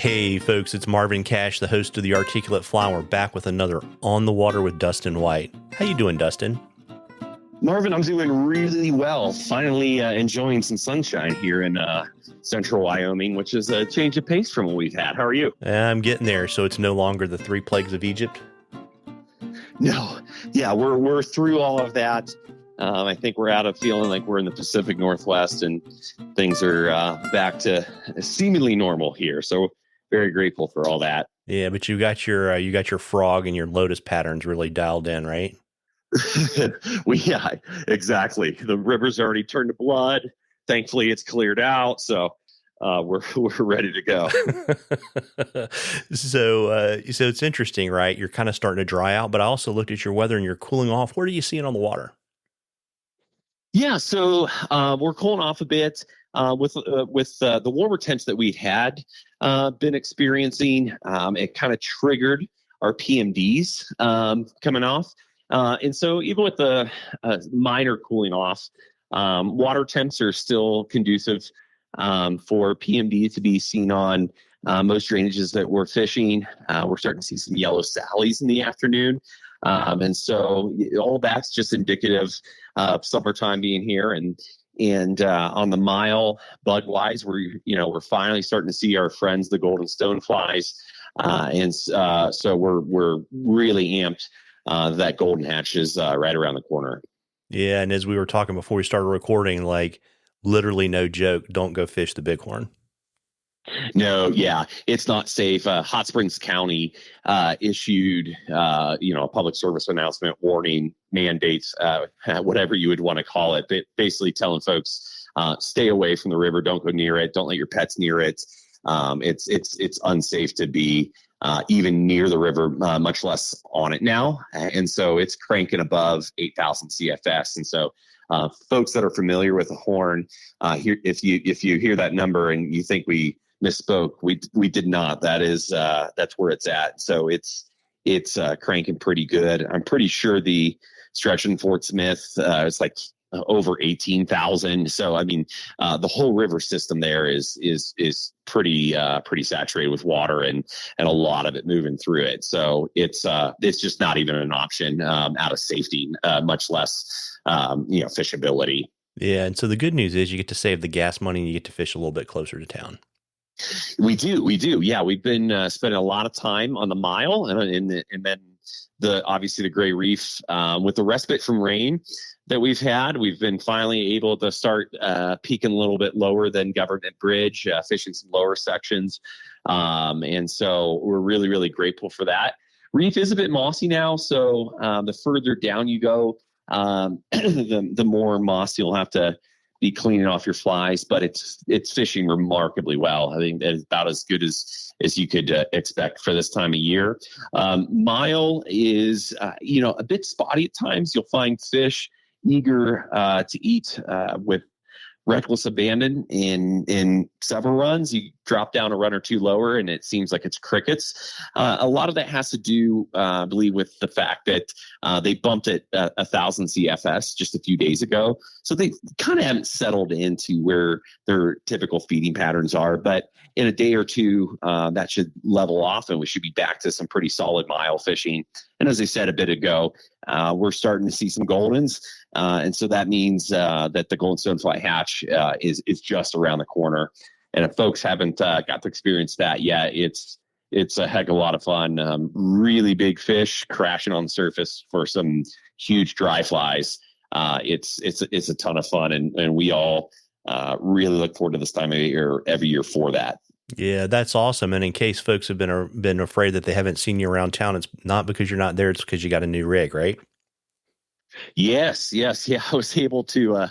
Hey folks, it's Marvin Cash, the host of The Articulate Fly. We're back with another On the Water with Dustin White. How you doing, Dustin? Marvin, I'm doing really well. Finally enjoying some sunshine here in Central Wyoming, which is a change of pace from what we've had. How are you? I'm getting there, so it's no longer the 3 plagues of Egypt? No. Yeah, we're through all of that. I think we're out of feeling like we're in the Pacific Northwest and things are back to seemingly normal here. So very grateful for all that. Yeah, but you got your frog and your lotus patterns really dialed in, right? Yeah, exactly. The river's already turned to blood. Thankfully, it's cleared out, so we're ready to go. So it's interesting, right? You're kind of starting to dry out, but I also looked at your weather and you're cooling off. What are you seeing on the water? Yeah, so we're cooling off a bit with the warmer temps that we had been experiencing. It kind of triggered our PMDs coming off. And so even with the minor cooling off, water temps are still conducive for PMD to be seen on most drainages that we're fishing. We're starting to see some yellow sallies in the afternoon. And so all that's just indicative of summertime being here. And on the mile, bug wise, we're finally starting to see our friends, the golden stoneflies. So we're really amped. That golden hatch is right around the corner. Yeah, and as we were talking before we started recording, like literally no joke, don't go fish the bighorn. No, yeah, it's not safe. Hot Springs County issued, a public service announcement warning, mandates, whatever you would want to call it, basically telling folks stay away from the river, don't go near it, don't let your pets near it. It's unsafe to be even near the river, much less on it now. And so it's cranking above 8,000 CFS. And so folks that are familiar with the horn, if you hear that number and you think we misspoke, we did not. That's where it's at. So it's cranking pretty good. I'm pretty sure the stretch in Fort Smith is like over 18,000. So I mean, the whole river system there is pretty saturated with water and a lot of it moving through it. So it's just not even an option out of safety, much less fishability. Yeah, and so the good news is you get to save the gas money and you get to fish a little bit closer to town. We do. Yeah, we've been spending a lot of time on the mile and then obviously the Gray Reef with the respite from rain that we've had. We've been finally able to start peaking a little bit lower than Government Bridge, fishing some lower sections. And so we're really, really grateful for that. Reef is a bit mossy now. So the further down you go, the more moss you'll have to be cleaning off your flies, but it's fishing remarkably well. I think that's about as good as you could expect for this time of year. Mile is, a bit spotty at times. You'll find fish eager to eat with reckless abandon in several runs. You drop down a run or two lower and it seems like it's crickets. A lot of that has to do, I believe, with the fact that they bumped it 1,000 CFS just a few days ago. So they kind of haven't settled into where their typical feeding patterns are. But in a day or two, that should level off and we should be back to some pretty solid mile fishing. And as I said a bit ago, we're starting to see some goldens. And so that means that the golden stonefly hatch is just around the corner. And if folks haven't got to experience that yet, it's a heck of a lot of fun. Really big fish crashing on the surface for some huge dry flies. It's a ton of fun, and we all really look forward to this time of year every year for that. Yeah, that's awesome. And in case folks have been afraid that they haven't seen you around town, it's not because you're not there; it's because you got a new rig, right? Yes. Yeah. I was able to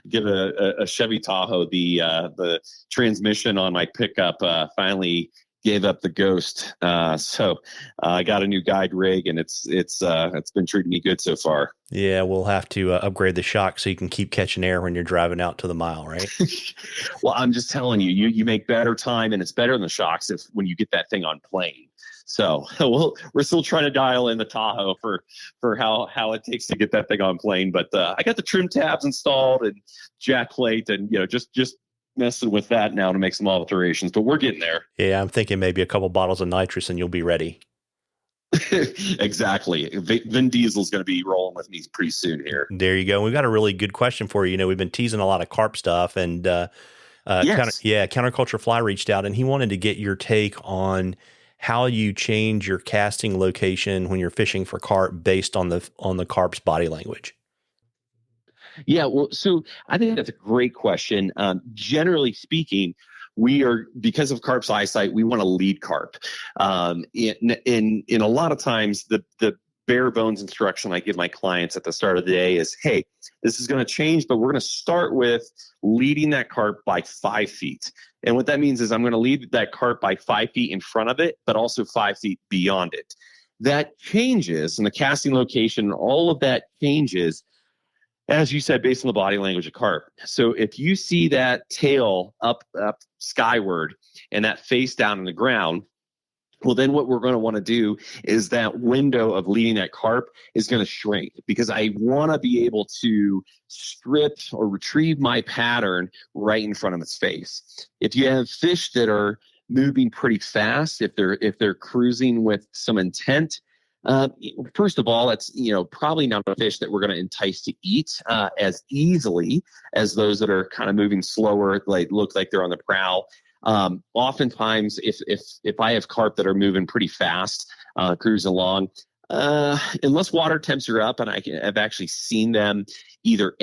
get a Chevy Tahoe. The transmission on my pickup finally gave up the ghost. So I got a new guide rig, and it's been treating me good so far. Yeah, we'll have to upgrade the shock so you can keep catching air when you're driving out to the mile, right? Well, I'm just telling you make better time, and it's better than the shocks when you get that thing on plane. So we're still trying to dial in the Tahoe for how it takes to get that thing on plane. But I got the trim tabs installed and jack plate, and just messing with that now to make some alterations, but we're getting there. Yeah, I'm thinking maybe a couple bottles of nitrous and you'll be ready. Exactly. Vin Diesel's going to be rolling with me pretty soon here. There you go. We've got a really good question for you. We've been teasing a lot of carp stuff, and Yes. Counterculture Fly reached out and he wanted to get your take on how you change your casting location when you're fishing for carp based on the carp's body language. Yeah, well, so I think that's a great question. Generally speaking, because of carp's eyesight, we want to lead carp. In a lot of times, the bare bones instruction I give my clients at the start of the day is, hey, this is going to change, but we're going to start with leading that carp by 5 feet. And what that means is I'm going to lead that carp by 5 feet in front of it, but also 5 feet beyond it. That changes, and the casting location, all of that changes, as you said, based on the body language of carp. So if you see that tail up skyward and that face down in the ground, well, then what we're going to want to do is that window of leading that carp is going to shrink, because I want to be able to strip or retrieve my pattern right in front of its face. If you have fish that are moving pretty fast, if they're cruising with some intent, first of all, it's probably not a fish that we're going to entice to eat as easily as those that are kind of moving slower, like look like they're on the prowl. Oftentimes, if I have carp that are moving pretty fast, cruising along, unless water temps are up, and I've actually seen them either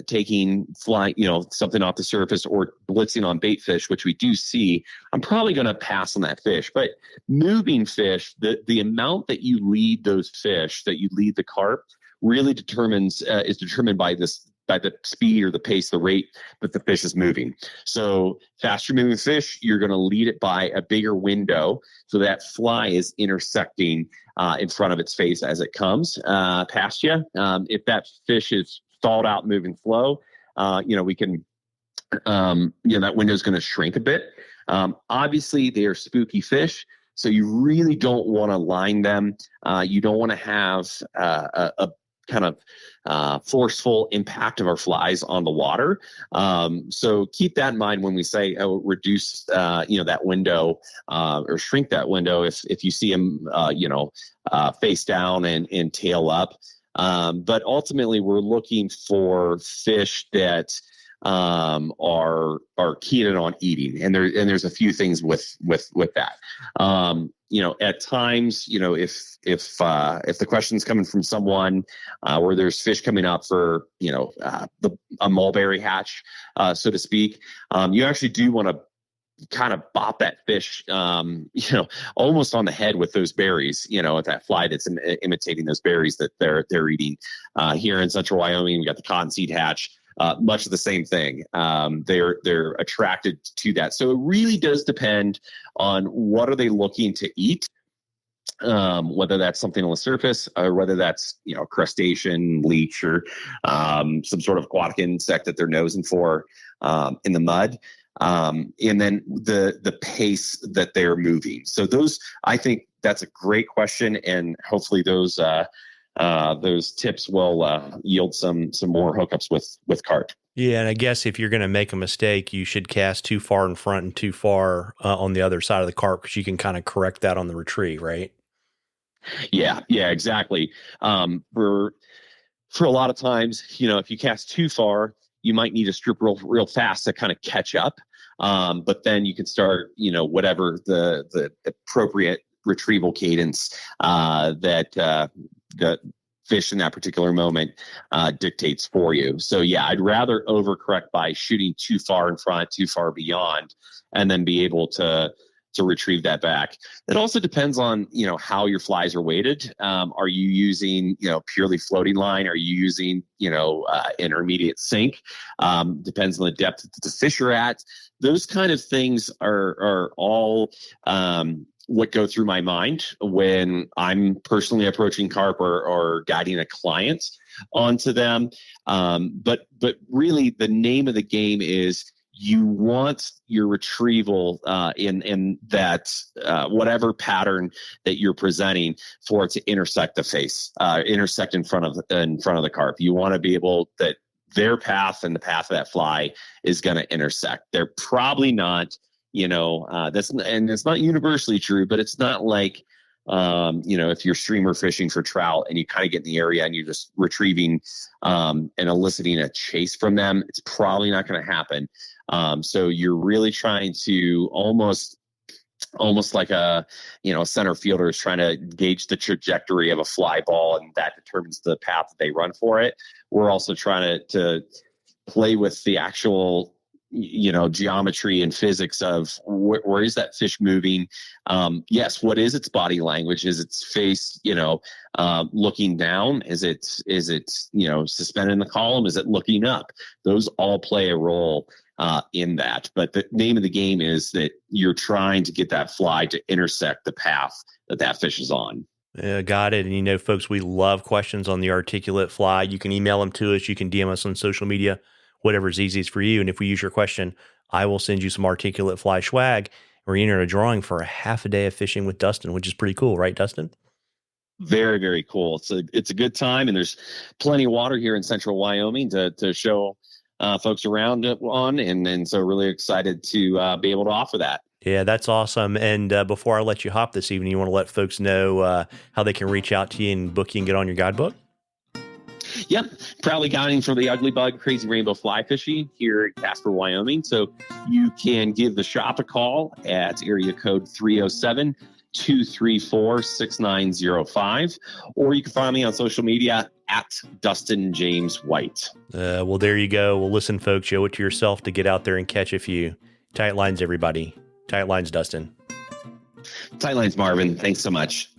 taking flying, something off the surface, or blitzing on bait fish, which we do see, I'm probably going to pass on that fish. But moving fish, the amount that you lead those fish, that you lead the carp, really is determined by the speed or the pace, the rate that the fish is moving. So faster moving fish, you're going to lead it by a bigger window, so that fly is intersecting in front of its face as it comes past you. If that fish is stalled out, moving slow, we can, that window is going to shrink a bit. Obviously, they are spooky fish, so you really don't want to line them. You don't want to have a kind of forceful impact of our flies on the water. So keep that in mind when we say reduce that window or shrink that window if you see them face down and tail up. But ultimately, we're looking for fish that are keen on eating, and there's a few things with that. At times, if the question's coming from someone where there's fish coming up for a mulberry hatch, so to speak, you actually do want to kind of bop that fish, almost on the head with those berries, at that fly that's imitating those berries that they're eating. Here in Central Wyoming, we got the cottonseed hatch. Much of the same thing. They're attracted to that. So it really does depend on what are they looking to eat, whether that's something on the surface or whether that's crustacean, leech, or some sort of aquatic insect that they're nosing for in the mud. And then the pace that they're moving. So I think that's a great question, and hopefully those tips will yield some more hookups with carp. Yeah, and I guess if you're going to make a mistake, you should cast too far in front and too far on the other side of the carp, because you can kind of correct that on the retrieve, right? Yeah, exactly. For a lot of times, if you cast too far, you might need to strip real fast to kind of catch up. But then you can start, whatever the appropriate retrieval cadence that fish in that particular moment dictates for you. So yeah, I'd rather overcorrect by shooting too far in front, too far beyond, and then be able to retrieve that back. It also depends on, how your flies are weighted. Are you using, purely floating line? Are you using, intermediate sink? Depends on the depth that the fish are at. Those kind of things are all what go through my mind when I'm personally approaching carp or guiding a client onto them. But really the name of the game is you want your retrieval in that whatever pattern that you're presenting for it to intersect the face, intersect in front of the carp. You want to be able that their path and the path of that fly is going to intersect. They're probably not, and it's not universally true, but it's not like, if you're streamer fishing for trout and you kind of get in the area and you're just retrieving and eliciting a chase from them, it's probably not going to happen. So you're really trying to almost like a center fielder is trying to gauge the trajectory of a fly ball, and that determines the path that they run for it. We're also trying to play with the actual geometry and physics of where is that fish moving. Yes, what is its body language? Is its face looking down? Is it suspended in the column? Is it looking up? Those all play a role in that. But the name of the game is that you're trying to get that fly to intersect the path that fish is on. Got it. And folks, we love questions on the articulate fly. You can email them to us. You can DM us on social media, whatever's easiest for you. And if we use your question, I will send you some articulate fly swag. We're entering a drawing for a half a day of fishing with Dustin, which is pretty cool, right, Dustin? Very, very cool. It's a good time, and there's plenty of water here in Central Wyoming to show folks around on, and so really excited to be able to offer that. Yeah, that's awesome. And before I let you hop this evening, you want to let folks know how they can reach out to you and book you and get on your guidebook? Yep. Proudly guiding for the Ugly Bug Crazy Rainbow Fly Fishing here in Casper, Wyoming. So you can give the shop a call at area code 307-234-6905, or you can find me on social media at Dustin James White. Well, there you go. Well, listen, folks, you owe it to yourself to get out there and catch a few. Tight lines, everybody. Tight lines, Dustin. Tight lines, Marvin. Thanks so much.